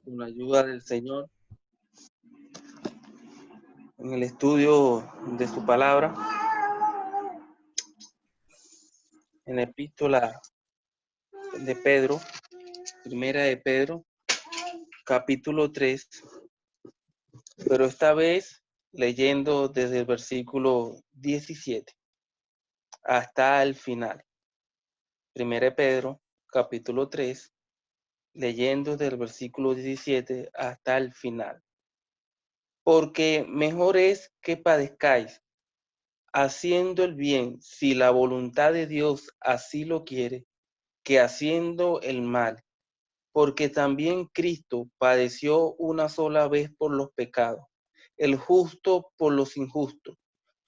con la ayuda del Señor en el estudio de su palabra, en la epístola de Pedro, primera de Pedro, capítulo 3, pero esta vez leyendo desde el versículo 17 hasta el final. Primera de Pedro, capítulo 3, leyendo desde el versículo 17 hasta el final. Porque mejor es que padezcáis haciendo el bien, si la voluntad de Dios así lo quiere, que haciendo el mal. Porque también Cristo padeció una sola vez por los pecados, el justo por los injustos,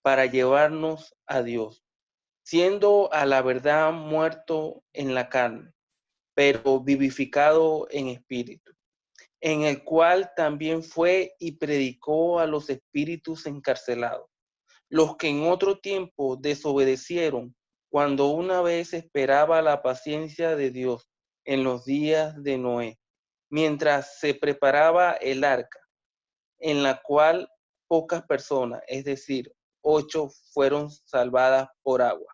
para llevarnos a Dios, siendo a la verdad muerto en la carne, pero vivificado en espíritu, en el cual también fue y predicó a los espíritus encarcelados, los que en otro tiempo desobedecieron, cuando una vez esperaba la paciencia de Dios en los días de Noé, mientras se preparaba el arca, en la cual pocas personas, es decir, 8, fueron salvadas por agua.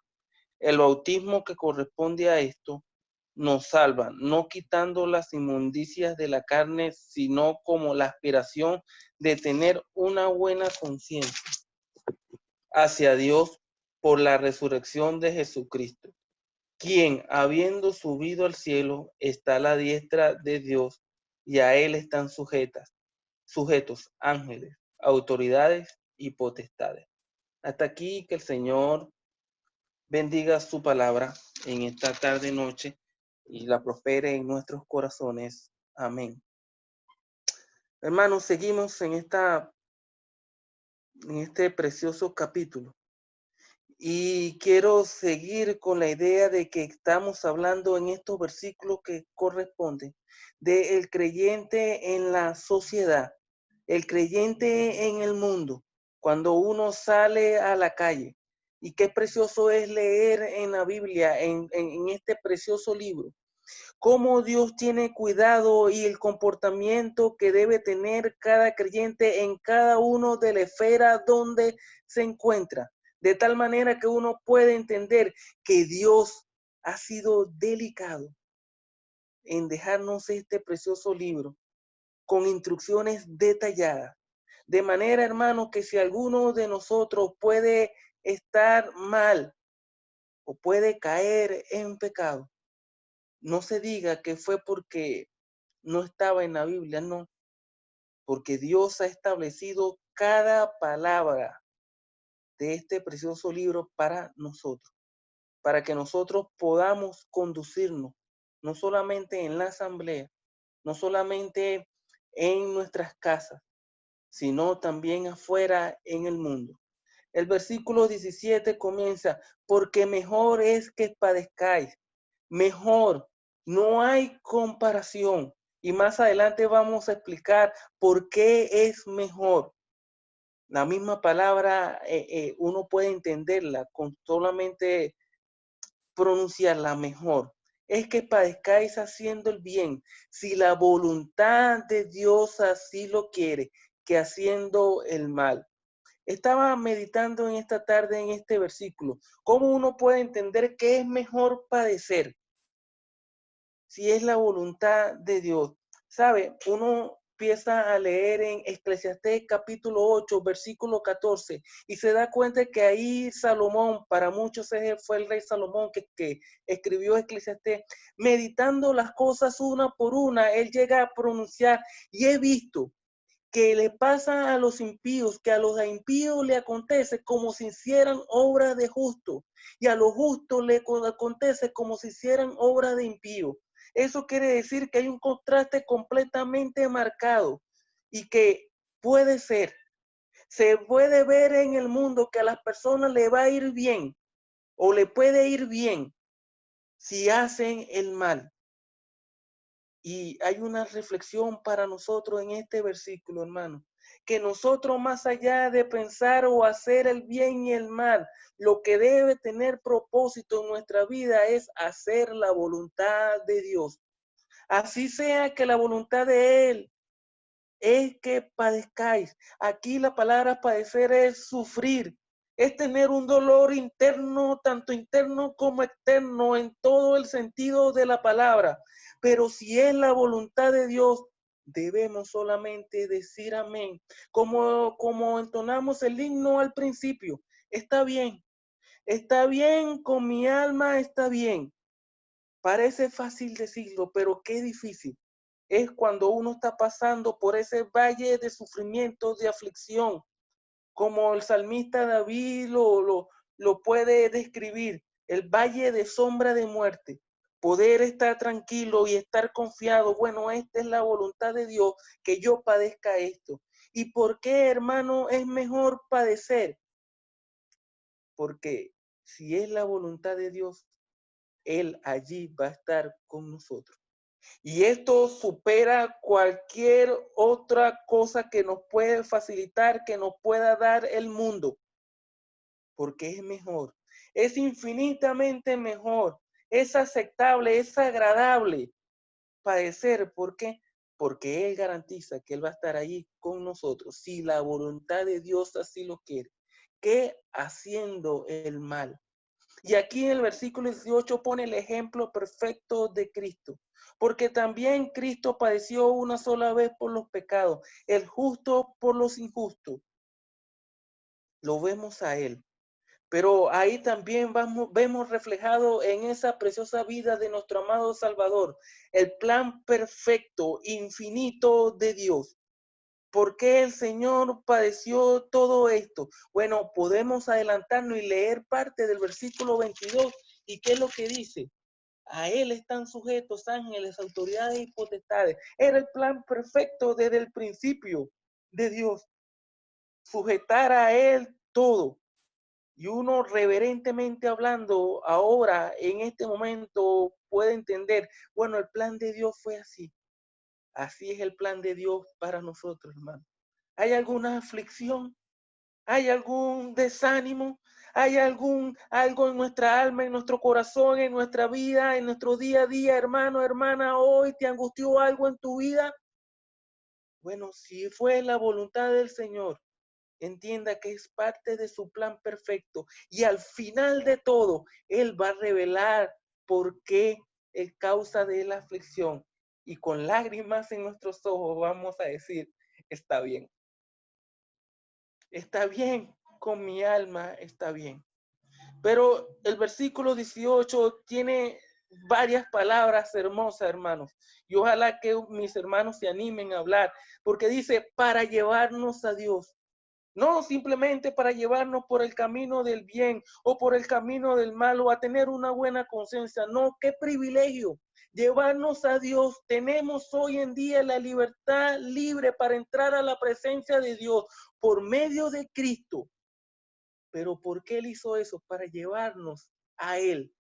El bautismo que corresponde a esto nos salva, no quitando las inmundicias de la carne, sino como la aspiración de tener una buena conciencia hacia Dios por la resurrección de Jesucristo, quien, habiendo subido al cielo, está a la diestra de Dios, y a él están sujetos ángeles, autoridades y potestades. Hasta aquí, que el Señor bendiga su palabra en esta tarde noche y la prospere en nuestros corazones. Amén. Hermanos, seguimos en este precioso capítulo. Y quiero seguir con la idea de que estamos hablando en estos versículos que corresponden del creyente en la sociedad, el creyente en el mundo, cuando uno sale a la calle. Y qué precioso es leer en la Biblia, en este precioso libro, cómo Dios tiene cuidado y el comportamiento que debe tener cada creyente en cada uno de la esfera donde se encuentra. De tal manera que uno puede entender que Dios ha sido delicado en dejarnos este precioso libro con instrucciones detalladas. De manera, hermano, que si alguno de nosotros puede estar mal o puede caer en pecado, no se diga que fue porque no estaba en la Biblia, no, porque Dios ha establecido cada palabra de este precioso libro para nosotros, para que nosotros podamos conducirnos, no solamente en la asamblea, no solamente en nuestras casas, sino también afuera en el mundo. El versículo 17 comienza, porque mejor es que padezcáis, mejor, no hay comparación. Y más adelante vamos a explicar por qué es mejor. La misma palabra uno puede entenderla con solamente pronunciarla mejor. Es que padezcáis haciendo el bien, si la voluntad de Dios así lo quiere, que haciendo el mal. Estaba meditando en esta tarde en este versículo, cómo uno puede entender que es mejor padecer si es la voluntad de Dios. ¿Sabe? Uno empieza a leer en Eclesiastés capítulo 8, versículo 14, y se da cuenta que ahí Salomón, para muchos fue el rey Salomón que escribió Eclesiastés, meditando las cosas una por una, él llega a pronunciar, y he visto que le pasa a los impíos, que a los impíos le acontece como si hicieran obra de justo, y a los justos le acontece como si hicieran obra de impío. Eso quiere decir que hay un contraste completamente marcado y que puede ser, se puede ver en el mundo que a las personas le va a ir bien o le puede ir bien si hacen el mal. Y hay una reflexión para nosotros en este versículo, hermano, que nosotros más allá de pensar o hacer el bien y el mal, lo que debe tener propósito en nuestra vida es hacer la voluntad de Dios. Así sea que la voluntad de Él es que padezcáis. Aquí la palabra padecer es sufrir, es tener un dolor interno, tanto interno como externo, en todo el sentido de la palabra. Pero si es la voluntad de Dios, debemos solamente decir amén. Como entonamos el himno al principio, está bien con mi alma, está bien. Parece fácil decirlo, pero qué difícil es cuando uno está pasando por ese valle de sufrimiento, de aflicción, como el salmista David lo puede describir, el valle de sombra de muerte. Poder estar tranquilo y estar confiado, bueno, esta es la voluntad de Dios, que yo padezca esto. ¿Y por qué, hermano, es mejor padecer? Porque si es la voluntad de Dios, Él allí va a estar con nosotros. Y esto supera cualquier otra cosa que nos puede facilitar, que nos pueda dar el mundo, porque es mejor, es infinitamente mejor, es aceptable, es agradable padecer. ¿Por qué? Porque Él garantiza que Él va a estar ahí con nosotros, si la voluntad de Dios así lo quiere, que haciendo el mal. Y aquí en el versículo 18 pone el ejemplo perfecto de Cristo, porque también Cristo padeció una sola vez por los pecados, el justo por los injustos. Lo vemos a Él. Pero ahí también vemos reflejado en esa preciosa vida de nuestro amado Salvador, el plan perfecto, infinito de Dios. ¿Por qué el Señor padeció todo esto? Bueno, podemos adelantarnos y leer parte del versículo 22. ¿Y qué es lo que dice? A Él están sujetos ángeles, autoridades y potestades. Era el plan perfecto desde el principio de Dios. Sujetar a Él todo. Y uno reverentemente hablando ahora, en este momento, puede entender, bueno, el plan de Dios fue así. Así es el plan de Dios para nosotros, hermano. ¿Hay alguna aflicción? ¿Hay algún desánimo? ¿Hay algo en nuestra alma, en nuestro corazón, en nuestra vida, en nuestro día a día, hermano, hermana? ¿Hoy te angustió algo en tu vida? Bueno, si fue la voluntad del Señor, entienda que es parte de su plan perfecto. Y al final de todo, Él va a revelar por qué es causa de la aflicción. Y con lágrimas en nuestros ojos vamos a decir, está bien. Está bien, con mi alma está bien. Pero el versículo 18 tiene varias palabras hermosas, hermanos. Y ojalá que mis hermanos se animen a hablar, porque dice, para llevarnos a Dios. No simplemente para llevarnos por el camino del bien o por el camino del mal o a tener una buena conciencia. No, qué privilegio. Llevarnos a Dios. Tenemos hoy en día la libertad libre para entrar a la presencia de Dios por medio de Cristo. Pero ¿por qué Él hizo eso? Para llevarnos a Él,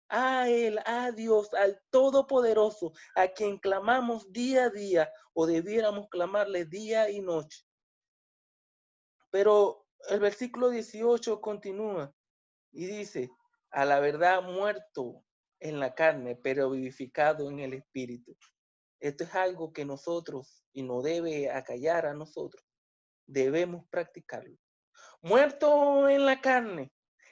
a Dios, al Todopoderoso, a quien clamamos día a día o debiéramos clamarle día y noche. Pero el versículo 18 continúa y dice, a la verdad muerto en la carne, pero vivificado en el espíritu. Esto es algo que nosotros, y no debe acallar a nosotros, debemos practicarlo. Muerto en la carne,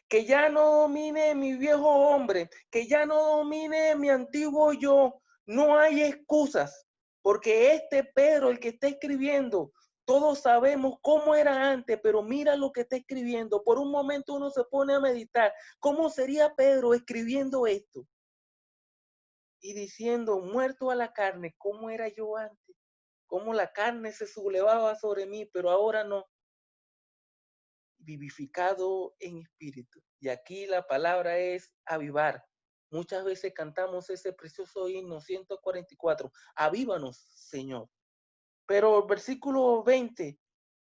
que ya no domine mi viejo hombre, que ya no domine mi antiguo yo. No hay excusas, porque este Pedro, el que está escribiendo, todos sabemos cómo era antes, pero mira lo que está escribiendo. Por un momento uno se pone a meditar, ¿cómo sería Pedro escribiendo esto? Y diciendo, muerto a la carne, ¿cómo era yo antes? ¿Cómo la carne se sublevaba sobre mí, pero ahora no? Vivificado en espíritu. Y aquí la palabra es avivar. Muchas veces cantamos ese precioso himno 144, avívanos, Señor. Pero el versículo 20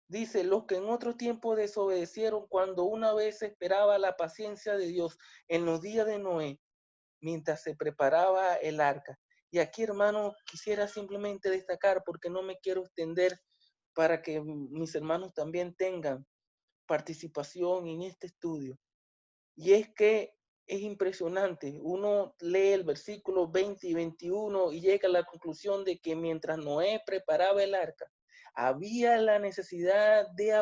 dice, los que en otro tiempo desobedecieron cuando una vez esperaba la paciencia de Dios en los días de Noé, mientras se preparaba el arca. Y aquí, hermano, quisiera simplemente destacar, porque no me quiero extender para que mis hermanos también tengan participación en este estudio. Y es que es impresionante. Uno lee el versículo 20 y 21 y llega a la conclusión de que mientras Noé preparaba el arca, había la necesidad de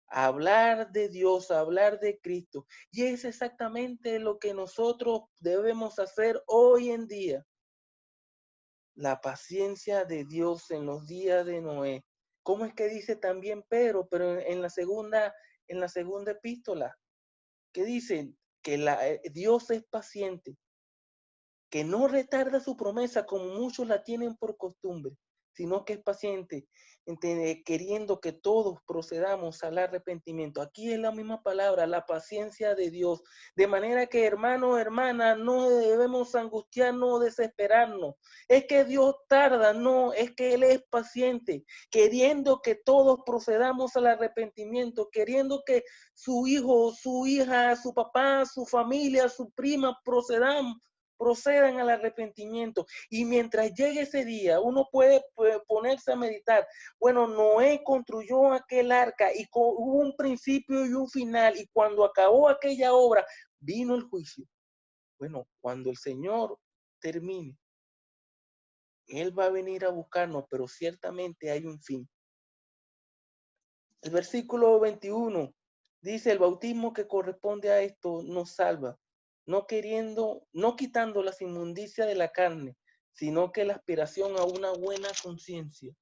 hablar de Dios, hablar de Cristo. Y es exactamente lo que nosotros debemos hacer hoy en día. La paciencia de Dios en los días de Noé. ¿Cómo es que dice también Pedro? Pero en la segunda epístola, que dice que Dios es paciente, que no retarda su promesa como muchos la tienen por costumbre, sino que es paciente, queriendo que todos procedamos al arrepentimiento. Aquí es la misma palabra, la paciencia de Dios. De manera que, hermano, hermana, no debemos angustiarnos o desesperarnos. Es que Dios tarda, no, es que Él es paciente, queriendo que todos procedamos al arrepentimiento, queriendo que su hijo, su hija, su papá, su familia, su prima procedan al arrepentimiento. Y mientras llegue ese día, uno puede ponerse a meditar. Bueno, Noé construyó aquel arca y hubo un principio y un final, y cuando acabó aquella obra, vino el juicio. Bueno, cuando el Señor termine, Él va a venir a buscarnos, pero ciertamente hay un fin. El versículo 21 dice: el bautismo que corresponde a esto nos salva, no quitando las inmundicias de la carne, sino que la aspiración a una buena conciencia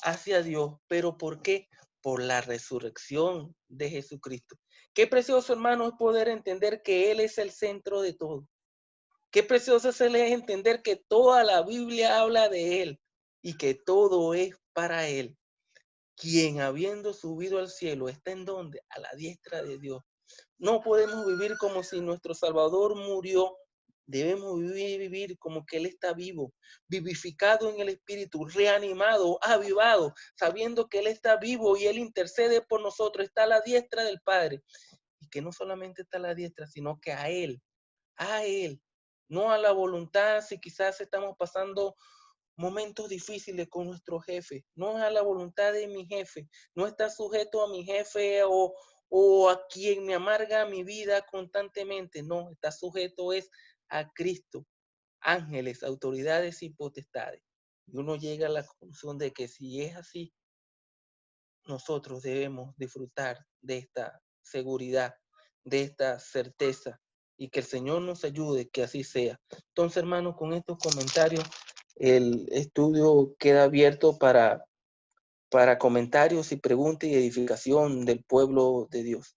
hacia Dios. ¿Pero por qué? Por la resurrección de Jesucristo. Qué precioso, hermano, es poder entender que Él es el centro de todo. Qué precioso es entender que toda la Biblia habla de Él y que todo es para Él. Quien habiendo subido al cielo está en donde, a la diestra de Dios. No podemos vivir como si nuestro Salvador murió. Debemos vivir como que Él está vivo, vivificado en el Espíritu, reanimado, avivado, sabiendo que Él está vivo y Él intercede por nosotros, está a la diestra del Padre. Y que no solamente está a la diestra, sino que a Él, no a la voluntad, si quizás estamos pasando momentos difíciles con nuestro jefe, no es a la voluntad de mi jefe, no está sujeto a mi jefe o a quien me amarga mi vida constantemente, no, está sujeto es a Cristo, ángeles, autoridades y potestades. Y uno llega a la conclusión de que si es así, nosotros debemos disfrutar de esta seguridad, de esta certeza, y que el Señor nos ayude que así sea. Entonces, hermanos, con estos comentarios, el estudio queda abierto para comentarios y preguntas y edificación del pueblo de Dios.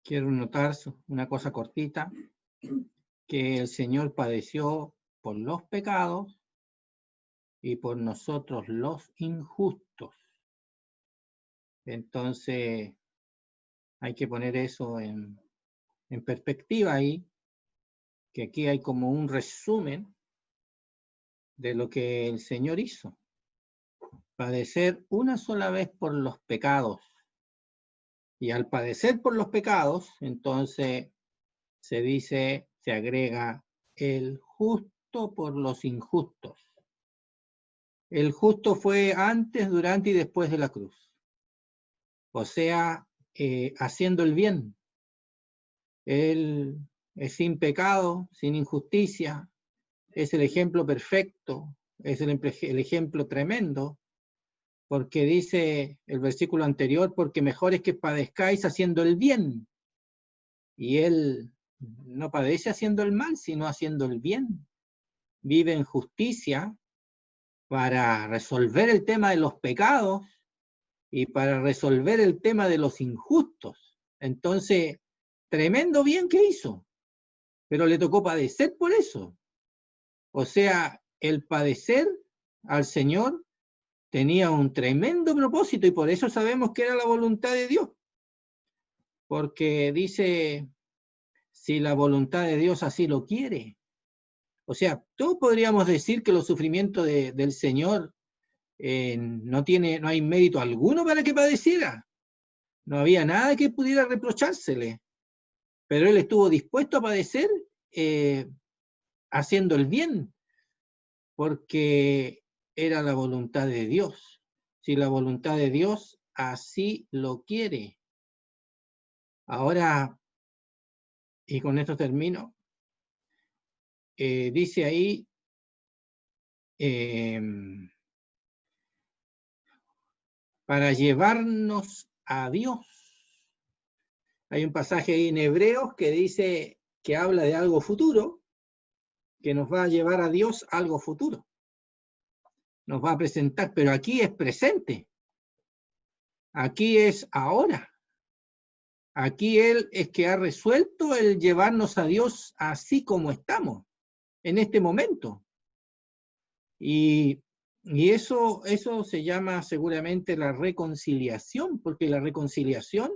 Quiero notar una cosa cortita, que el Señor padeció por los pecados y por nosotros los injustos. Entonces, hay que poner eso en perspectiva ahí, que aquí hay como un resumen de lo que el Señor hizo. Padecer una sola vez por los pecados. Y al padecer por los pecados, entonces se agrega el justo por los injustos. El justo fue antes, durante y después de la cruz. O sea, haciendo el bien. Él es sin pecado, sin injusticia, es el ejemplo perfecto, es el ejemplo tremendo, porque dice el versículo anterior, porque mejor es que padezcáis haciendo el bien. Y Él no padece haciendo el mal, sino haciendo el bien. Vive en justicia para resolver el tema de los pecados y para resolver el tema de los injustos. Entonces, tremendo bien que hizo, pero le tocó padecer por eso. O sea, el padecer al Señor tenía un tremendo propósito y por eso sabemos que era la voluntad de Dios. Porque dice, si la voluntad de Dios así lo quiere. O sea, todos podríamos decir que los sufrimientos del Señor no hay mérito alguno para que padeciera. No había nada que pudiera reprochársele. Pero Él estuvo dispuesto a padecer haciendo el bien, porque era la voluntad de Dios. Si la voluntad de Dios así lo quiere. Ahora, y con esto termino, dice ahí, para llevarnos a Dios. Hay un pasaje ahí en Hebreos que dice, que habla de algo futuro, que nos va a llevar a Dios algo futuro. Nos va a presentar, pero aquí es presente. Aquí es ahora. Aquí Él es que ha resuelto el llevarnos a Dios así como estamos, en este momento. Y eso se llama seguramente la reconciliación, porque la reconciliación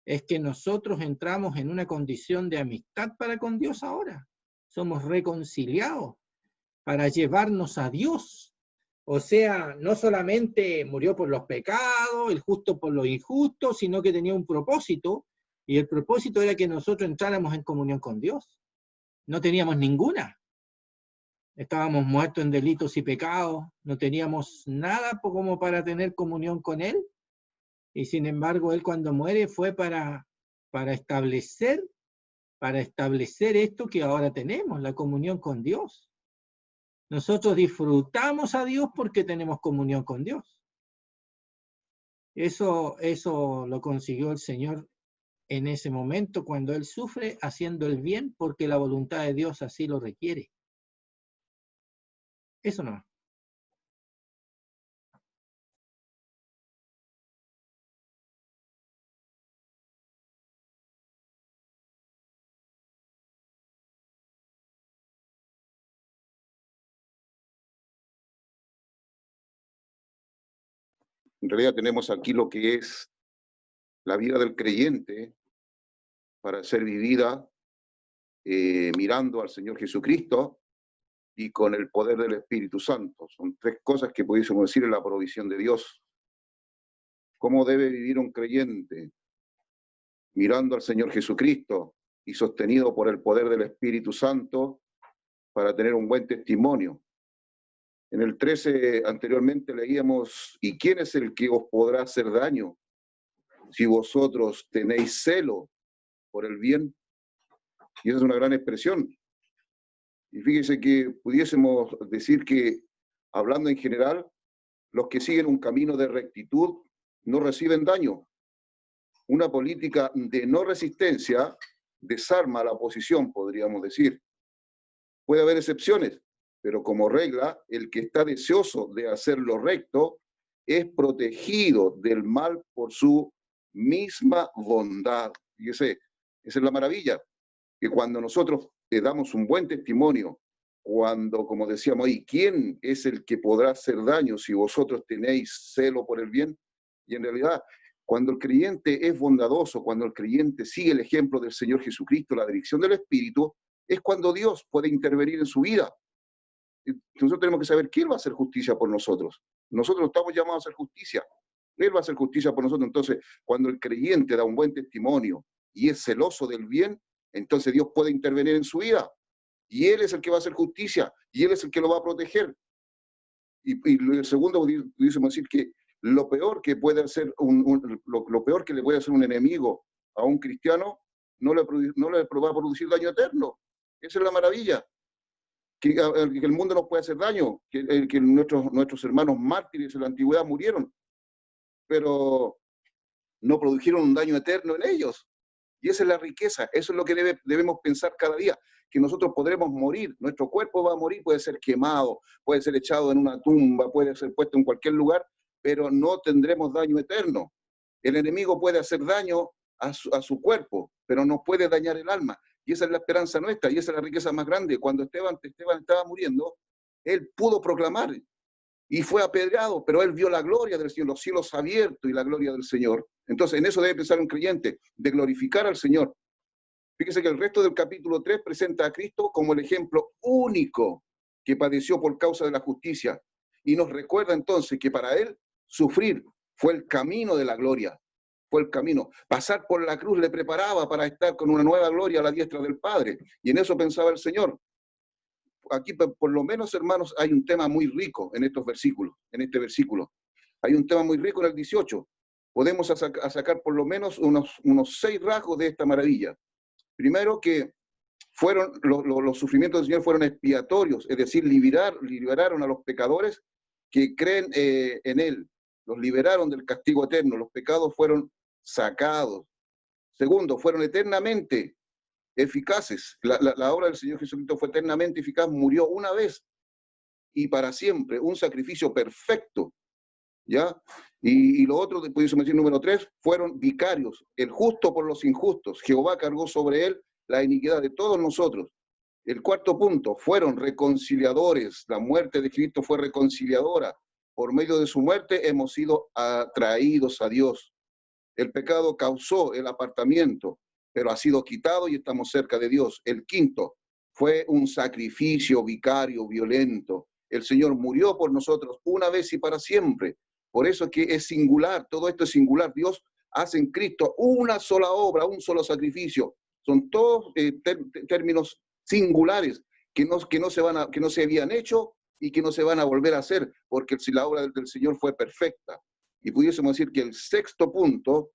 es que nosotros entramos en una condición de amistad para con Dios ahora. Somos reconciliados para llevarnos a Dios. O sea, no solamente murió por los pecados, el justo por los injustos, sino que tenía un propósito, y el propósito era que nosotros entráramos en comunión con Dios. No teníamos ninguna. Estábamos muertos en delitos y pecados, no teníamos nada como para tener comunión con Él, y sin embargo Él cuando muere fue para establecer esto que ahora tenemos, la comunión con Dios. Nosotros disfrutamos a Dios porque tenemos comunión con Dios. Eso lo consiguió el Señor en ese momento cuando Él sufre haciendo el bien porque la voluntad de Dios así lo requiere. Eso no. En realidad tenemos aquí lo que es la vida del creyente para ser vivida mirando al Señor Jesucristo y con el poder del Espíritu Santo. Son tres cosas que pudiésemos decir en la provisión de Dios. ¿Cómo debe vivir un creyente? Mirando al Señor Jesucristo y sostenido por el poder del Espíritu Santo para tener un buen testimonio. En el 13 anteriormente leíamos, ¿y quién es el que os podrá hacer daño si vosotros tenéis celo por el bien? Y esa es una gran expresión. Y fíjese que pudiésemos decir que, hablando en general, los que siguen un camino de rectitud no reciben daño. Una política de no resistencia desarma la oposición, podríamos decir. Puede haber excepciones, pero como regla, el que está deseoso de hacer lo recto es protegido del mal por su misma bondad. Fíjese, esa es la maravilla, que cuando nosotros le damos un buen testimonio, cuando, como decíamos ahí, ¿quién es el que podrá hacer daño si vosotros tenéis celo por el bien? Y en realidad, cuando el creyente es bondadoso, cuando el creyente sigue el ejemplo del Señor Jesucristo, la dirección del Espíritu, es cuando Dios puede intervenir en su vida. Nosotros tenemos que saber que Él va a hacer justicia por nosotros. Nosotros estamos llamados a hacer justicia. Él va a hacer justicia por nosotros. Entonces, cuando el creyente da un buen testimonio y es celoso del bien, entonces Dios puede intervenir en su vida. Y Él es el que va a hacer justicia. Y Él es el que lo va a proteger. Y el segundo, pudiésemos decir que lo peor que puede hacer lo peor que le puede hacer un enemigo a un cristiano no le va a producir daño eterno. Esa es la maravilla. Que el mundo nos puede hacer daño, que nuestros hermanos mártires en la antigüedad murieron, pero no produjeron un daño eterno en ellos. Y esa es la riqueza, eso es lo que debemos pensar cada día, que nosotros podremos morir, nuestro cuerpo va a morir, puede ser quemado, puede ser echado en una tumba, puede ser puesto en cualquier lugar, pero no tendremos daño eterno. El enemigo puede hacer daño a su cuerpo, pero no puede dañar el alma. Y esa es la esperanza nuestra, y esa es la riqueza más grande. Cuando Esteban estaba muriendo, él pudo proclamar, y fue apedreado, pero él vio la gloria del Señor, los cielos abiertos y la gloria del Señor. Entonces, en eso debe pensar un creyente, de glorificar al Señor. Fíjese que el resto del capítulo 3 presenta a Cristo como el ejemplo único que padeció por causa de la justicia, y nos recuerda entonces que para él sufrir fue el camino de la gloria. Fue el camino. Pasar por la cruz le preparaba para estar con una nueva gloria a la diestra del Padre. Y en eso pensaba el Señor. aquí por lo menos, hermanos, hay un tema muy rico en estos versículos, en este versículo. Hay un tema muy rico en el 18. Podemos sacar por lo menos unos 6 rasgos de esta maravilla. Primero, que los sufrimientos del Señor fueron expiatorios, es decir, liberaron a los pecadores que creen en Él, los liberaron del castigo eterno, los pecados fueron sacados. Segundo, fueron eternamente eficaces. La obra del Señor Jesucristo fue eternamente eficaz, murió una vez y para siempre, un sacrificio perfecto, ¿ya? Y lo otro, pudiésemos decir, número 3, fueron vicarios, el justo por los injustos. Jehová cargó sobre él la iniquidad de todos nosotros. El cuarto punto, fueron reconciliadores. La muerte de Cristo fue reconciliadora. Por medio de su muerte hemos sido atraídos a Dios. El pecado causó el apartamiento, pero ha sido quitado y estamos cerca de Dios. El quinto, fue un sacrificio vicario, violento. El Señor murió por nosotros una vez y para siempre. Por eso es que es singular, todo esto es singular. Dios hace en Cristo una sola obra, un solo sacrificio. Son todos términos singulares que no se habían hecho y que no se van a volver a hacer, porque si la obra del Señor fue perfecta. Y pudiésemos decir que el sexto punto,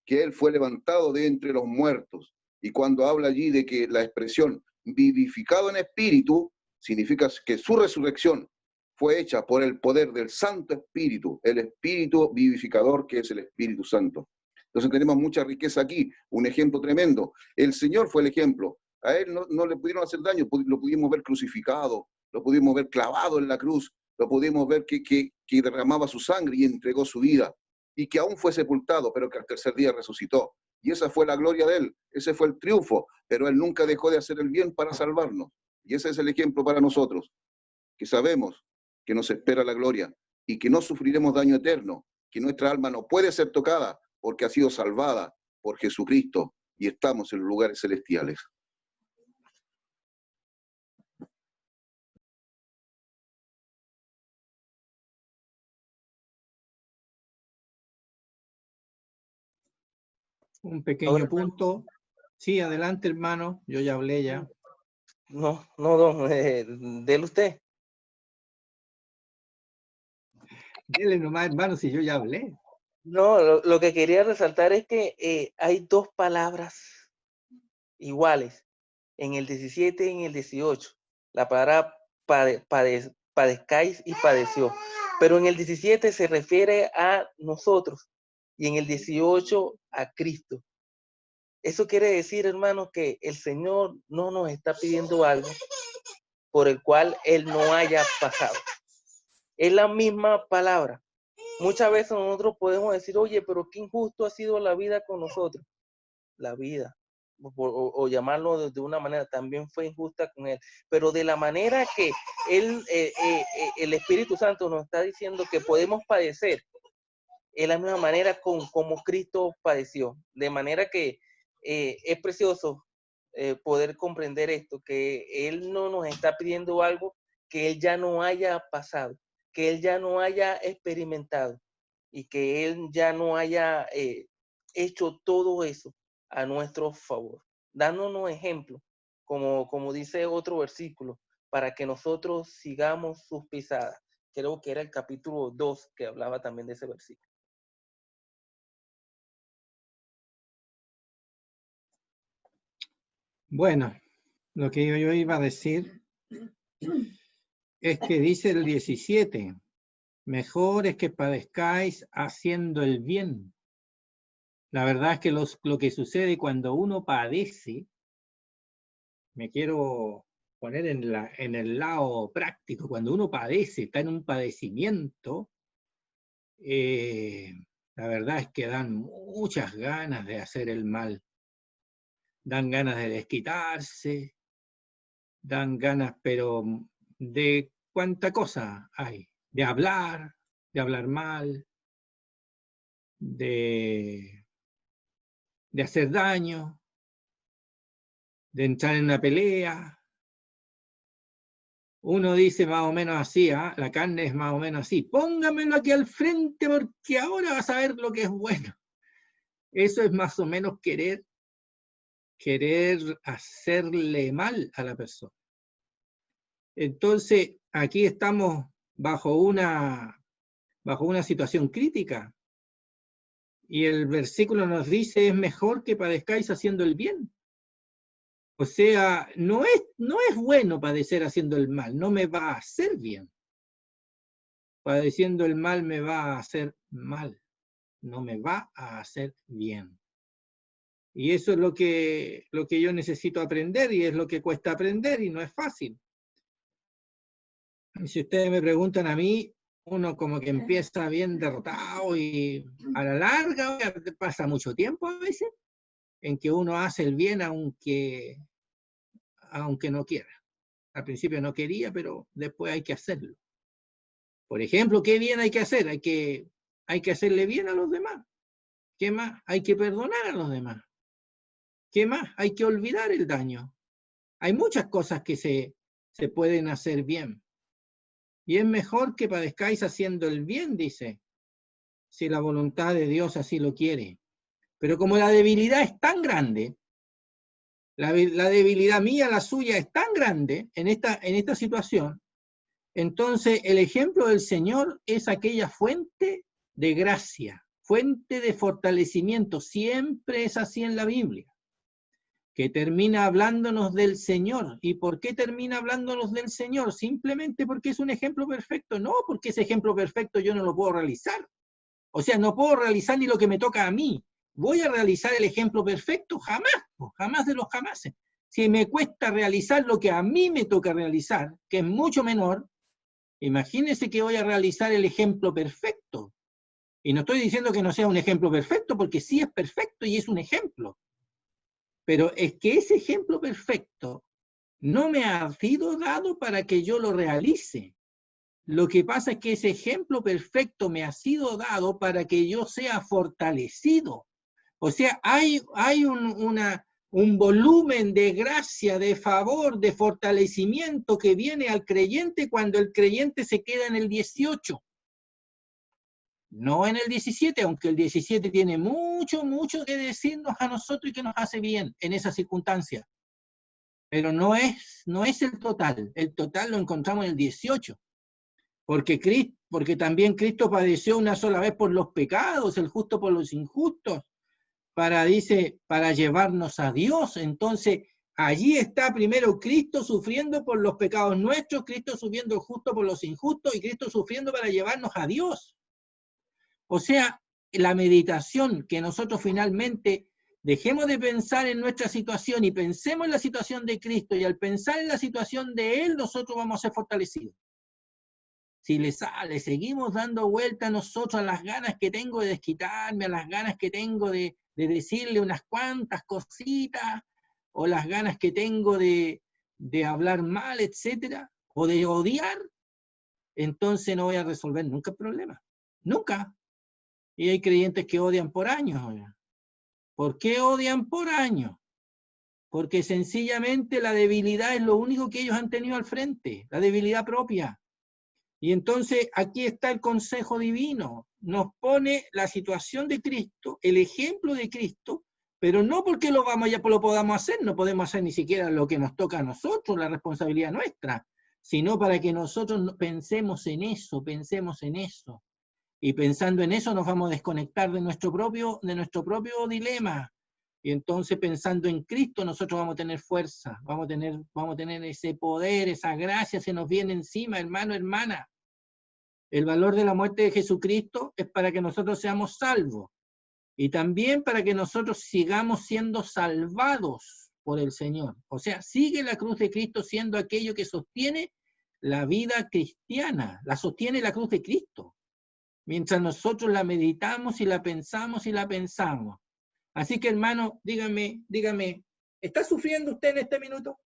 que Él fue levantado de entre los muertos. Y cuando habla allí de que la expresión vivificado en espíritu, significa que su resurrección fue hecha por el poder del Santo Espíritu, el Espíritu vivificador que es el Espíritu Santo. Entonces tenemos mucha riqueza aquí, un ejemplo tremendo. El Señor fue el ejemplo. A Él no le pudieron hacer daño, lo pudimos ver crucificado, lo pudimos ver clavado en la cruz, lo pudimos ver que derramaba su sangre y entregó su vida, y que aún fue sepultado, pero que al tercer día resucitó. Y esa fue la gloria de Él, ese fue el triunfo, pero Él nunca dejó de hacer el bien para salvarnos. Y ese es el ejemplo para nosotros, que sabemos que nos espera la gloria y que no sufriremos daño eterno, que nuestra alma no puede ser tocada porque ha sido salvada por Jesucristo y estamos en los lugares celestiales. Un pequeño punto. Sí, adelante, hermano. Yo ya hablé ya. No, don, dele usted. Dele nomás, hermano, si yo ya hablé. No, lo que quería resaltar es que hay 2 palabras iguales en el 17 y en el 18. La palabra padezcáis y padeció. Pero en el 17 se refiere a nosotros y en el 18 a Cristo. Eso quiere decir, hermanos, que el Señor no nos está pidiendo algo por el cual Él no haya pasado. Es la misma palabra. Muchas veces nosotros podemos decir, oye, pero qué injusto ha sido la vida con nosotros. La vida, o llamarlo de una manera, también fue injusta con Él. Pero de la manera que Él, el Espíritu Santo nos está diciendo que podemos padecer, es la misma manera como Cristo padeció. De manera que es precioso poder comprender esto, que Él no nos está pidiendo algo que Él ya no haya pasado, que Él ya no haya experimentado y que Él ya no haya hecho todo eso a nuestro favor, dándonos ejemplo, como dice otro versículo, para que nosotros sigamos sus pisadas. Creo que era el capítulo 2 que hablaba también de ese versículo. Bueno, lo que yo iba a decir es que dice el 17, mejor es que padezcáis haciendo el bien. La verdad es que lo que sucede cuando uno padece, me quiero poner en el lado práctico, cuando uno padece, está en un padecimiento, la verdad es que dan muchas ganas de hacer el mal. Dan ganas de desquitarse, dan ganas, pero de cuánta cosa hay, de hablar mal, de hacer daño, de entrar en una pelea. Uno dice más o menos así, la carne es más o menos así, póngamelo aquí al frente porque ahora vas a ver lo que es bueno. Eso es más o menos querer hacerle mal a la persona. Entonces, aquí estamos bajo una situación crítica. Y el versículo nos dice, es mejor que padezcáis haciendo el bien. O sea, no es bueno padecer haciendo el mal, no me va a hacer bien. Padeciendo el mal me va a hacer mal, no me va a hacer bien. Y eso es lo que yo necesito aprender, y es lo que cuesta aprender, y no es fácil. Y si ustedes me preguntan a mí, uno como que empieza bien derrotado, y a la larga pasa mucho tiempo a veces en que uno hace el bien aunque no quiera. Al principio no quería, pero después hay que hacerlo. Por ejemplo, ¿qué bien hay que hacer? Hay que hacerle bien a los demás. ¿Qué más? Hay que perdonar a los demás. ¿Qué más? Hay que olvidar el daño. Hay muchas cosas que se pueden hacer bien. Y es mejor que padezcáis haciendo el bien, dice, si la voluntad de Dios así lo quiere. Pero como la debilidad es tan grande, la debilidad mía, la suya, es tan grande en esta situación, entonces el ejemplo del Señor es aquella fuente de gracia, fuente de fortalecimiento. Siempre es así en la Biblia, que termina hablándonos del Señor. ¿Y por qué termina hablándonos del Señor? Simplemente porque es un ejemplo perfecto. No, porque ese ejemplo perfecto yo no lo puedo realizar. O sea, no puedo realizar ni lo que me toca a mí. ¿Voy a realizar el ejemplo perfecto? Jamás, jamás de los jamases. Si me cuesta realizar lo que a mí me toca realizar, que es mucho menor, imagínense que voy a realizar el ejemplo perfecto. Y no estoy diciendo que no sea un ejemplo perfecto, porque sí es perfecto y es un ejemplo. Pero es que ese ejemplo perfecto no me ha sido dado para que yo lo realice. Lo que pasa es que ese ejemplo perfecto me ha sido dado para que yo sea fortalecido. O sea, hay un volumen de gracia, de favor, de fortalecimiento que viene al creyente cuando el creyente se queda en el 18. No en el 17, aunque el 17 tiene mucho que decirnos a nosotros y que nos hace bien en esa circunstancia. Pero no es el total lo encontramos en el 18. Porque también Cristo padeció una sola vez por los pecados, el justo por los injustos, para llevarnos a Dios. Entonces, allí está primero Cristo sufriendo por los pecados nuestros, Cristo sufriendo justo por los injustos, y Cristo sufriendo para llevarnos a Dios. O sea, la meditación, que nosotros finalmente dejemos de pensar en nuestra situación y pensemos en la situación de Cristo, y al pensar en la situación de Él, nosotros vamos a ser fortalecidos. Si le seguimos dando vuelta a nosotros a las ganas que tengo de desquitarme, a las ganas que tengo de decirle unas cuantas cositas, o las ganas que tengo de hablar mal, etcétera, o de odiar, entonces no voy a resolver nunca el problema. Nunca. Y hay creyentes que odian por años. ¿Por qué odian por años? Porque sencillamente la debilidad es lo único que ellos han tenido al frente, la debilidad propia. Y entonces aquí está el consejo divino. Nos pone la situación de Cristo, el ejemplo de Cristo, pero no porque lo podamos hacer, no podemos hacer ni siquiera lo que nos toca a nosotros, la responsabilidad nuestra, sino para que nosotros pensemos en eso. Y pensando en eso nos vamos a desconectar de nuestro propio dilema. Y entonces pensando en Cristo nosotros vamos a tener fuerza, vamos a tener ese poder, esa gracia se nos viene encima, hermano, hermana. El valor de la muerte de Jesucristo es para que nosotros seamos salvos y también para que nosotros sigamos siendo salvados por el Señor. O sea, sigue la cruz de Cristo siendo aquello que sostiene la vida cristiana, la sostiene la cruz de Cristo, mientras nosotros la meditamos y la pensamos. Así que, hermano, dígame, ¿está sufriendo usted en este minuto?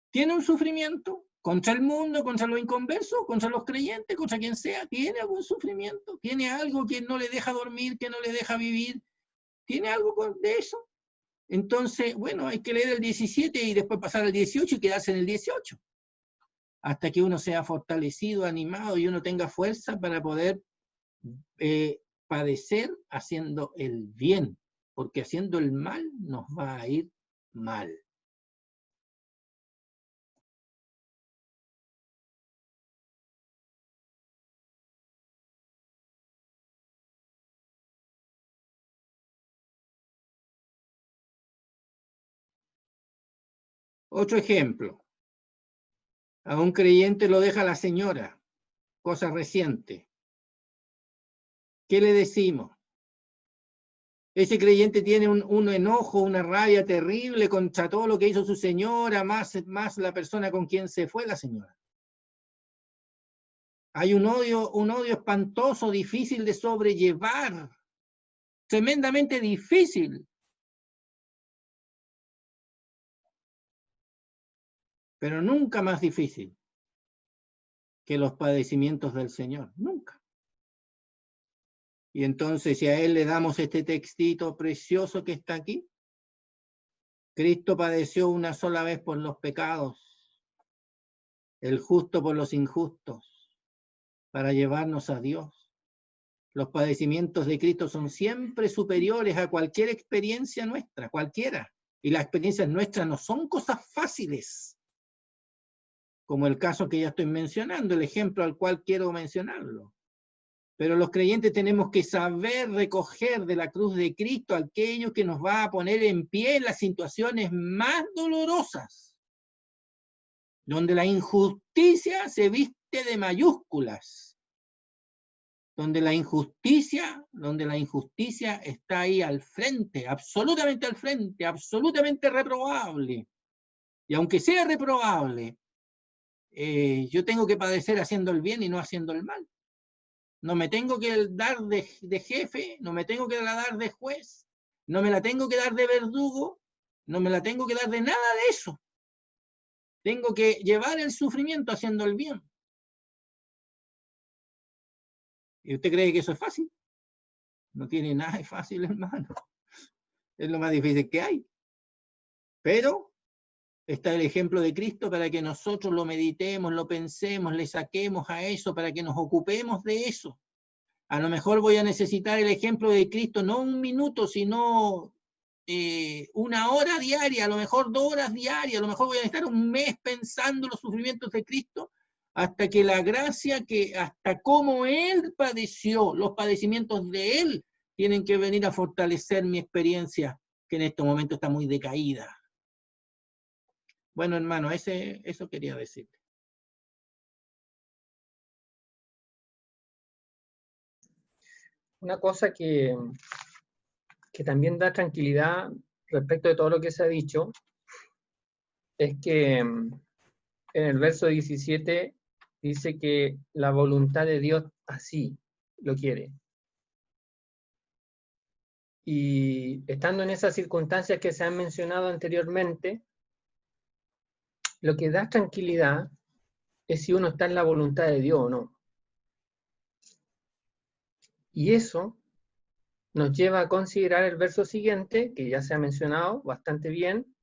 ¿Tiene un sufrimiento contra el mundo, contra los inconversos, contra los creyentes, contra quien sea? ¿Tiene algún sufrimiento? ¿Tiene algo que no le deja dormir, que no le deja vivir? ¿Tiene algo de eso? Entonces, bueno, hay que leer el 17 y después pasar al 18 y quedarse en el 18. Hasta que uno sea fortalecido, animado y uno tenga fuerza para poder padecer haciendo el bien, porque haciendo el mal nos va a ir mal. Otro ejemplo. A un creyente lo deja la señora, cosa reciente. ¿Qué le decimos? Ese creyente tiene un enojo, una rabia terrible contra todo lo que hizo su señora, más la persona con quien se fue la señora. Hay un odio espantoso, difícil de sobrellevar, tremendamente difícil. Pero nunca más difícil que los padecimientos del Señor, nunca. Y entonces, si a Él le damos este textito precioso que está aquí, Cristo padeció una sola vez por los pecados, el justo por los injustos, para llevarnos a Dios. Los padecimientos de Cristo son siempre superiores a cualquier experiencia nuestra, cualquiera. Y las experiencias nuestras no son cosas fáciles, como el caso que ya estoy mencionando, el ejemplo al cual quiero mencionarlo. Pero los creyentes tenemos que saber recoger de la cruz de Cristo aquello que nos va a poner en pie en las situaciones más dolorosas, donde la injusticia se viste de mayúsculas, donde la injusticia está ahí al frente, absolutamente reprobable. Y aunque sea reprobable, yo tengo que padecer haciendo el bien y no haciendo el mal. No me tengo que dar de jefe, no me tengo que dar de juez, no me la tengo que dar de verdugo, no me la tengo que dar de nada de eso. Tengo que llevar el sufrimiento haciendo el bien. ¿Y usted cree que eso es fácil? No tiene nada de fácil, hermano. Es lo más difícil que hay. Pero está el ejemplo de Cristo para que nosotros lo meditemos, lo pensemos, le saquemos a eso, para que nos ocupemos de eso. A lo mejor voy a necesitar el ejemplo de Cristo, no un minuto, sino 1 hora diaria, a lo mejor 2 horas diarias, a lo mejor voy a estar un mes pensando los sufrimientos de Cristo, hasta que la gracia, hasta cómo Él padeció, los padecimientos de Él, tienen que venir a fortalecer mi experiencia, que en este momento está muy decaída. Bueno, hermano, eso quería decir. Una cosa que también da tranquilidad respecto de todo lo que se ha dicho, es que en el verso 17 dice que la voluntad de Dios así lo quiere. Y estando en esas circunstancias que se han mencionado anteriormente, lo que da tranquilidad es si uno está en la voluntad de Dios o no. Y eso nos lleva a considerar el verso siguiente, que ya se ha mencionado bastante bien,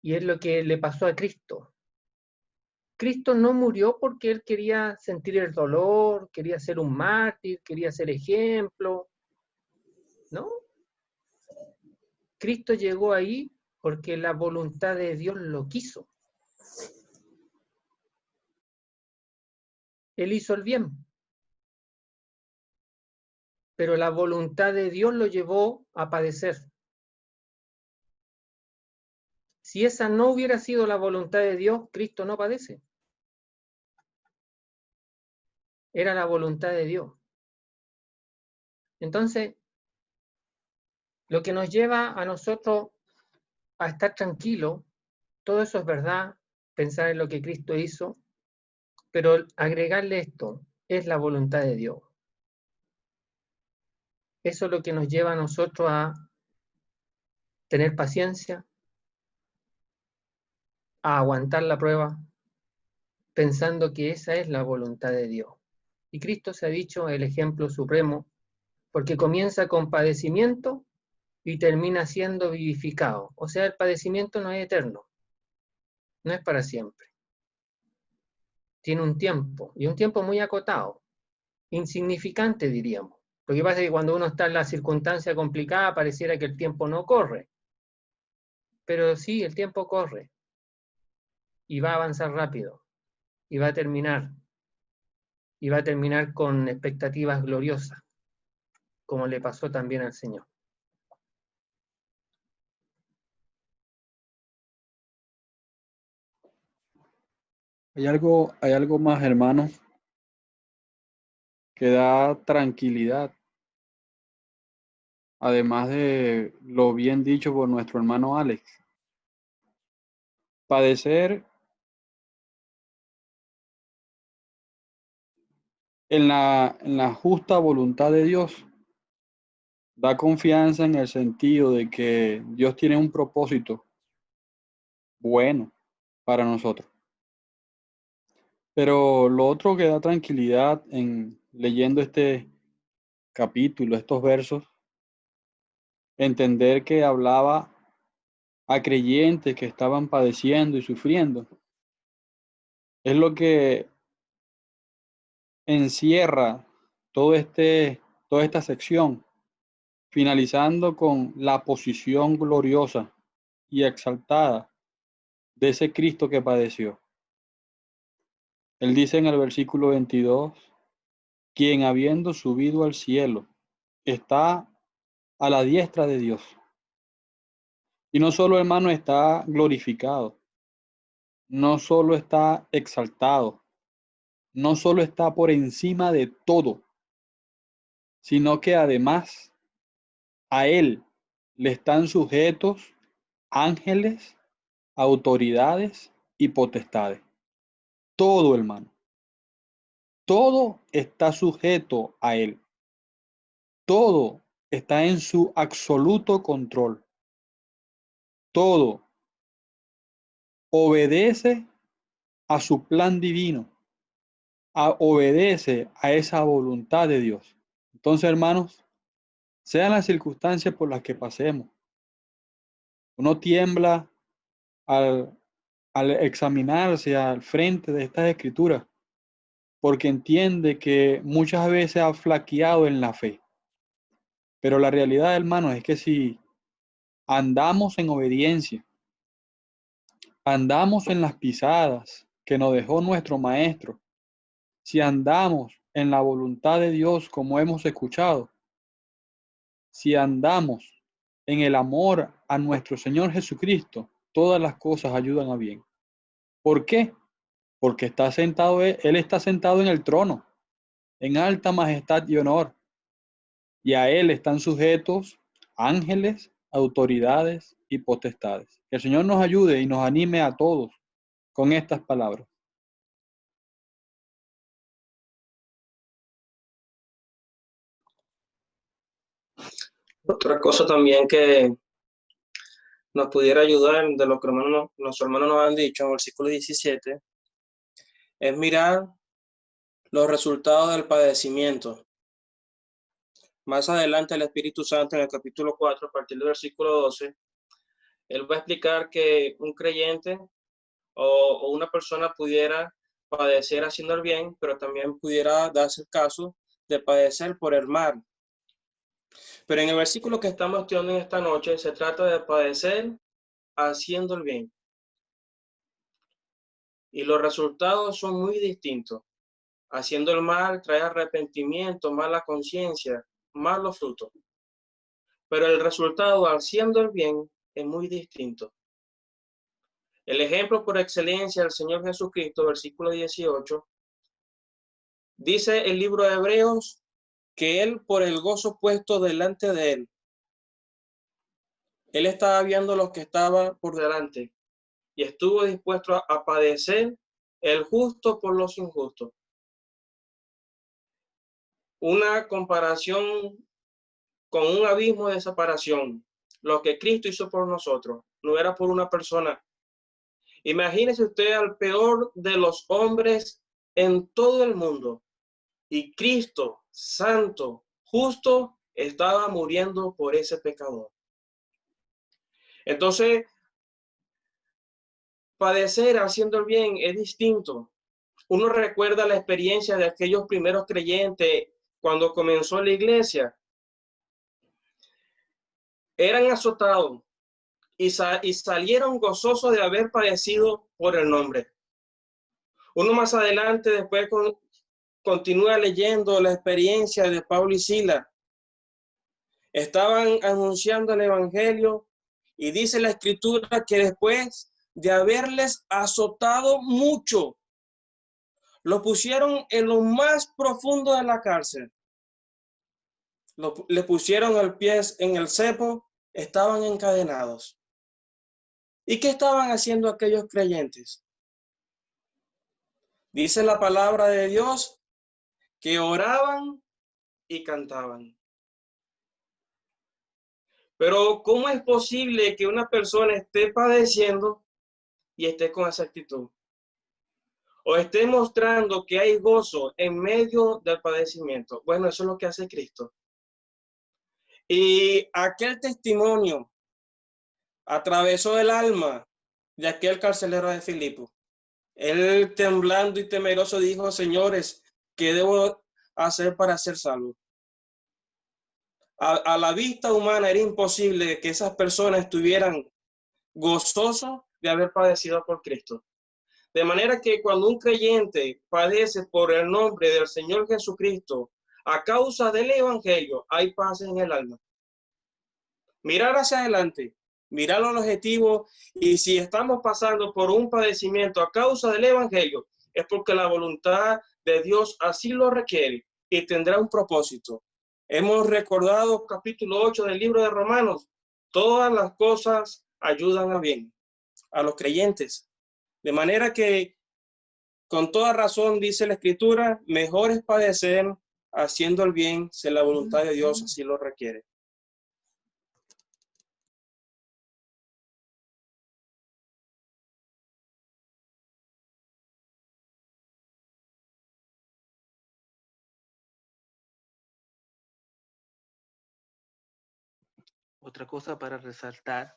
y es lo que le pasó a Cristo. Cristo no murió porque Él quería sentir el dolor, quería ser un mártir, quería ser ejemplo, ¿no? Cristo llegó ahí porque la voluntad de Dios lo quiso. Él hizo el bien, pero la voluntad de Dios lo llevó a padecer. Si esa no hubiera sido la voluntad de Dios, Cristo no padece. Era la voluntad de Dios. Entonces, lo que nos lleva a nosotros a estar tranquilos, todo eso es verdad, pensar en lo que Cristo hizo, pero agregarle esto, es la voluntad de Dios. Eso es lo que nos lleva a nosotros a tener paciencia, a aguantar la prueba, pensando que esa es la voluntad de Dios. Y Cristo se ha dicho el ejemplo supremo, porque comienza con padecimiento y termina siendo vivificado. O sea, el padecimiento no es eterno, no es para siempre. Tiene un tiempo, y un tiempo muy acotado, insignificante diríamos. Lo que pasa es que cuando uno está en la circunstancia complicada pareciera que el tiempo no corre. Pero sí, el tiempo corre. Y va a avanzar rápido. Y va a terminar. Y va a terminar con expectativas gloriosas, como le pasó también al Señor. Hay algo más, hermano, que da tranquilidad, además de lo bien dicho por nuestro hermano Alex. Padecer en la justa voluntad de Dios da confianza en el sentido de que Dios tiene un propósito bueno para nosotros. Pero lo otro que da tranquilidad en leyendo este capítulo, estos versos, entender que hablaba a creyentes que estaban padeciendo y sufriendo, es lo que encierra toda esta sección, finalizando con la posición gloriosa y exaltada de ese Cristo que padeció. Él dice en el versículo 22, quien habiendo subido al cielo está a la diestra de Dios. Y no solo, hermano, está glorificado, no solo está exaltado, no solo está por encima de todo, sino que además a él le están sujetos ángeles, autoridades y potestades. Todo, hermano, todo está sujeto a él. Todo está en su absoluto control. Todo obedece a su plan divino, obedece a esa voluntad de Dios. Entonces, hermanos, sean las circunstancias por las que pasemos, uno tiembla al examinarse al frente de estas escrituras, porque entiende que muchas veces ha flaqueado en la fe. Pero la realidad, hermanos, es que si andamos en obediencia, andamos en las pisadas que nos dejó nuestro Maestro, si andamos en la voluntad de Dios como hemos escuchado, si andamos en el amor a nuestro Señor Jesucristo, todas las cosas ayudan a bien. ¿Por qué? Porque Él está sentado en el trono, en alta majestad y honor, y a Él están sujetos ángeles, autoridades y potestades. Que el Señor nos ayude y nos anime a todos con estas palabras. Otra cosa también que nos pudiera ayudar de lo que nuestros hermanos nos han dicho en el versículo 17 es mirar los resultados del padecimiento. Más adelante el Espíritu Santo en el capítulo 4, a partir del versículo 12, él va a explicar que un creyente o una persona pudiera padecer haciendo el bien, pero también pudiera darse el caso de padecer por el mal. Pero en el versículo que estamos estudiando en esta noche se trata de padecer haciendo el bien. Y los resultados son muy distintos. Haciendo el mal trae arrepentimiento, mala conciencia, malos frutos. Pero el resultado haciendo el bien es muy distinto. El ejemplo por excelencia del Señor Jesucristo, versículo 18, dice el libro de Hebreos que él, por el gozo puesto delante de él estaba viendo los que estaban por delante y estuvo dispuesto a padecer el justo por los injustos. Una comparación con un abismo de separación. Lo que Cristo hizo por nosotros no era por una persona. Imagínese usted al peor de los hombres en todo el mundo y Cristo, santo, justo, estaba muriendo por ese pecador. Entonces, padecer haciendo el bien es distinto. Uno recuerda la experiencia de aquellos primeros creyentes cuando comenzó la iglesia. Eran azotados y salieron gozosos de haber padecido por el nombre. Uno más adelante, después continúa leyendo la experiencia de Pablo y Silas. Estaban anunciando el evangelio y dice la escritura que después de haberles azotado mucho, Lo pusieron en lo más profundo de la cárcel. Le pusieron el pie en el cepo, estaban encadenados. ¿Y qué estaban haciendo aquellos creyentes? Dice la palabra de Dios que oraban y cantaban. Pero ¿cómo es posible que una persona esté padeciendo y esté con esa actitud? O esté mostrando que hay gozo en medio del padecimiento. Bueno, eso es lo que hace Cristo. Y aquel testimonio atravesó el alma de aquel carcelero de Filipo. Él, temblando y temeroso, dijo: señores, ¿qué debo hacer para ser salvo? A la vista humana era imposible que esas personas estuvieran gozosos de haber padecido por Cristo. De manera que cuando un creyente padece por el nombre del Señor Jesucristo, a causa del Evangelio, hay paz en el alma. Mirar hacia adelante, mirar al objetivo, y si estamos pasando por un padecimiento a causa del Evangelio, es porque la voluntad de Dios así lo requiere y tendrá un propósito. Hemos recordado capítulo 8 del libro de Romanos. Todas las cosas ayudan a bien a los creyentes. De manera que, con toda razón, dice la Escritura, mejor es padecer haciendo el bien si la voluntad de Dios así lo requiere. Otra cosa para resaltar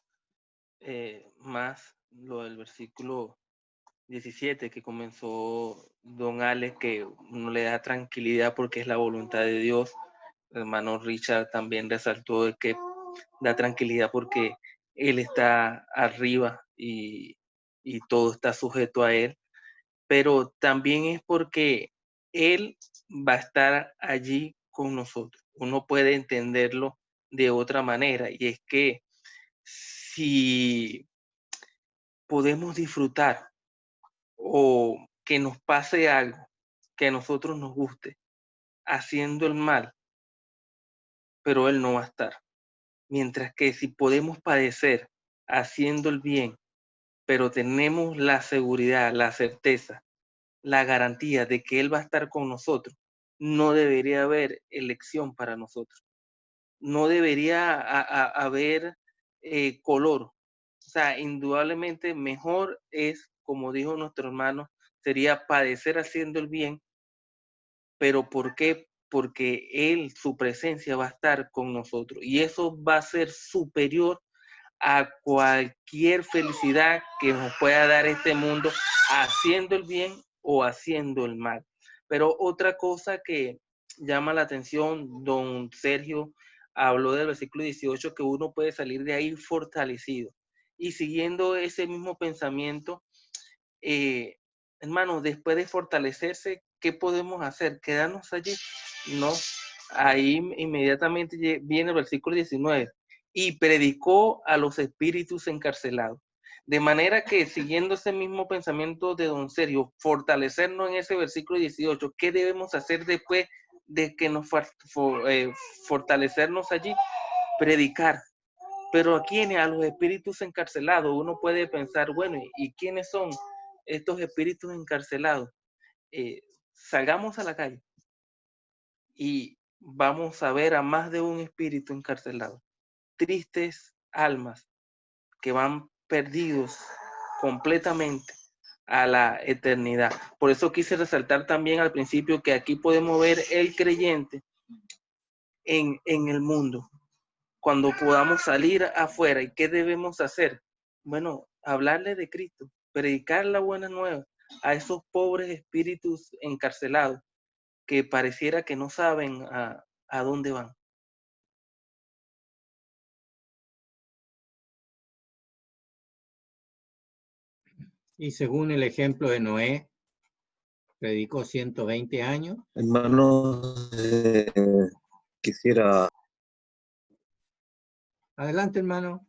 más lo del versículo 17 que comenzó don Alex, que uno le da tranquilidad porque es la voluntad de Dios. El hermano Richard también resaltó de que da tranquilidad porque Él está arriba y todo está sujeto a Él, pero también es porque Él va a estar allí con nosotros. Uno puede entenderlo de otra manera, y es que si podemos disfrutar o que nos pase algo que a nosotros nos guste haciendo el mal, pero Él no va a estar. Mientras que si podemos padecer haciendo el bien, pero tenemos la seguridad, la certeza, la garantía de que Él va a estar con nosotros, no debería haber elección para nosotros. No debería haber color. O sea, indudablemente mejor es, como dijo nuestro hermano, sería padecer haciendo el bien. ¿Pero por qué? Porque Él, su presencia va a estar con nosotros, y eso va a ser superior a cualquier felicidad que nos pueda dar este mundo haciendo el bien o haciendo el mal. Pero otra cosa que llama la atención, don Sergio habló del versículo 18, que uno puede salir de ahí fortalecido. Y siguiendo ese mismo pensamiento, hermano, después de fortalecerse, ¿qué podemos hacer? ¿Quedarnos allí? No. Ahí inmediatamente viene el versículo 19. Y predicó a los espíritus encarcelados. De manera que, siguiendo ese mismo pensamiento de don Sergio, fortalecernos en ese versículo 18, ¿qué debemos hacer después de que nos fortalecernos allí? Predicar. Pero ¿a quiénes? A los espíritus encarcelados. Uno puede pensar, bueno, ¿y quiénes son estos espíritus encarcelados? Salgamos a la calle y vamos a ver a más de un espíritu encarcelado. Tristes almas que van perdidos completamente a la eternidad. Por eso quise resaltar también al principio que aquí podemos ver el creyente en el mundo. Cuando podamos salir afuera, ¿y qué debemos hacer? Bueno, hablarle de Cristo, predicar la buena nueva a esos pobres espíritus encarcelados que pareciera que no saben a dónde van. Y según el ejemplo de Noé, predicó 120 años. Hermanos, quisiera... Adelante, hermano.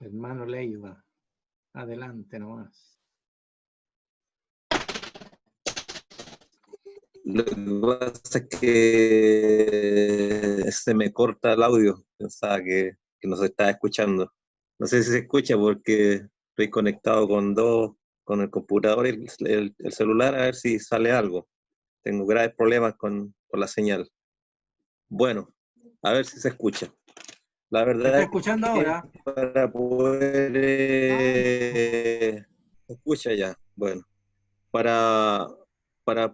Hermano Leiva, adelante nomás. Lo que pasa es que se me corta el audio. Pensaba que no se estaba escuchando. No sé si se escucha porque estoy conectado con el computador y el celular, a ver si sale algo. Tengo graves problemas con la señal. Bueno, a ver si se escucha. La ¿Se verdad está es escuchando que ahora? para poder... ¿se escucha ya? Bueno, para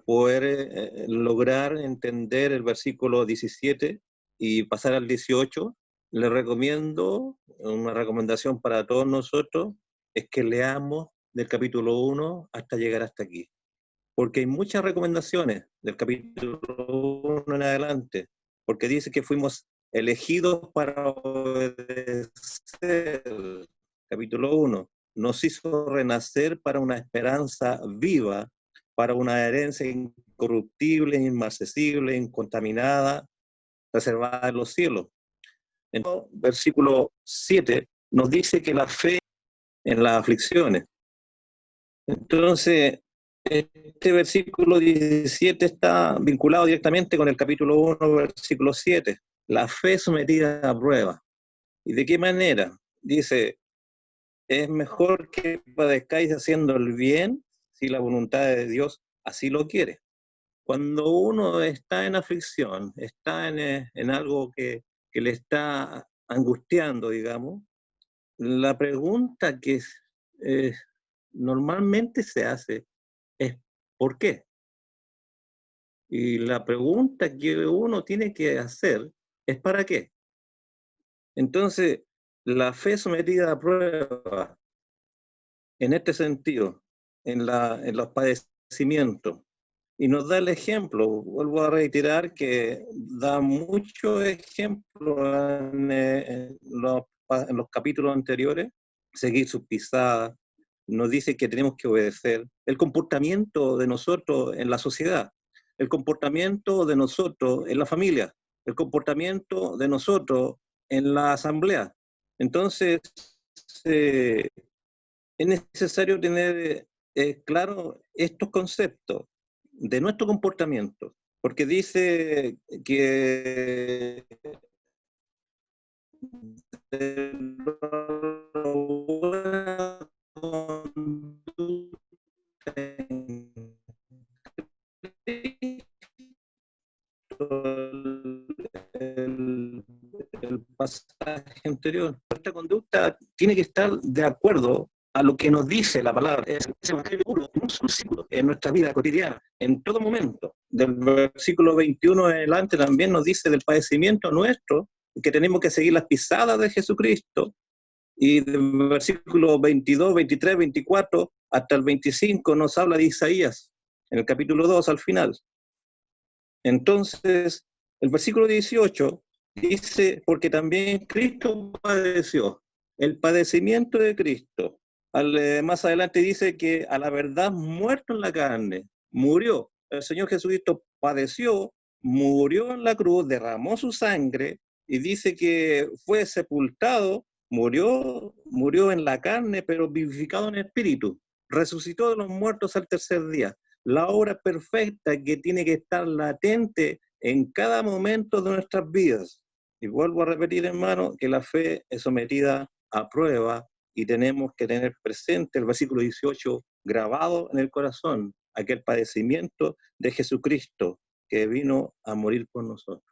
poder lograr entender el versículo 17 y pasar al 18, le recomiendo, una recomendación para todos nosotros, es que leamos del capítulo 1 hasta llegar hasta aquí. Porque hay muchas recomendaciones del capítulo 1 en adelante, porque dice que fuimos elegidos para obedecer. Capítulo 1 nos hizo renacer para una esperanza viva, para una herencia incorruptible, inmarcesible, incontaminada, reservada en los cielos. Entonces, versículo 7 nos dice que la fe en las aflicciones. Entonces, este versículo 17 está vinculado directamente con el capítulo 1, versículo 7. La fe sometida a prueba. ¿Y de qué manera? Dice, es mejor que padezcáis haciendo el bien si la voluntad de Dios así lo quiere. Cuando uno está en aflicción, está en algo que le está angustiando, digamos, la pregunta que normalmente se hace es ¿por qué? Y la pregunta que uno tiene que hacer es ¿para qué? Entonces, la fe sometida a prueba, en este sentido, en los padecimientos, y nos da el ejemplo, vuelvo a reiterar que da muchos ejemplos en los capítulos anteriores, seguir sus pisadas, nos dice que tenemos que obedecer, el comportamiento de nosotros en la sociedad, el comportamiento de nosotros en la familia, el comportamiento de nosotros en la asamblea. Entonces, es necesario tener claro estos conceptos de nuestro comportamiento, porque dice que el pasaje anterior. Nuestra conducta tiene que estar de acuerdo a lo que nos dice la palabra. Es evangelio puro, en un solo ciclo, en nuestra vida cotidiana, en todo momento. Del versículo 21 en adelante también nos dice del padecimiento nuestro, que tenemos que seguir las pisadas de Jesucristo. Y del versículo 22, 23, 24 hasta el 25 nos habla de Isaías, en el capítulo 2 al final. Entonces, el versículo 18 dice, porque también Cristo padeció, el padecimiento de Cristo. Más adelante dice que a la verdad muerto en la carne, murió. El Señor Jesucristo padeció, murió en la cruz, derramó su sangre y dice que fue sepultado, murió en la carne, pero vivificado en espíritu. Resucitó de los muertos al tercer día. La obra perfecta que tiene que estar latente en cada momento de nuestras vidas. Y vuelvo a repetir, hermano, que la fe es sometida a prueba y tenemos que tener presente el versículo 18 grabado en el corazón, aquel padecimiento de Jesucristo que vino a morir por nosotros.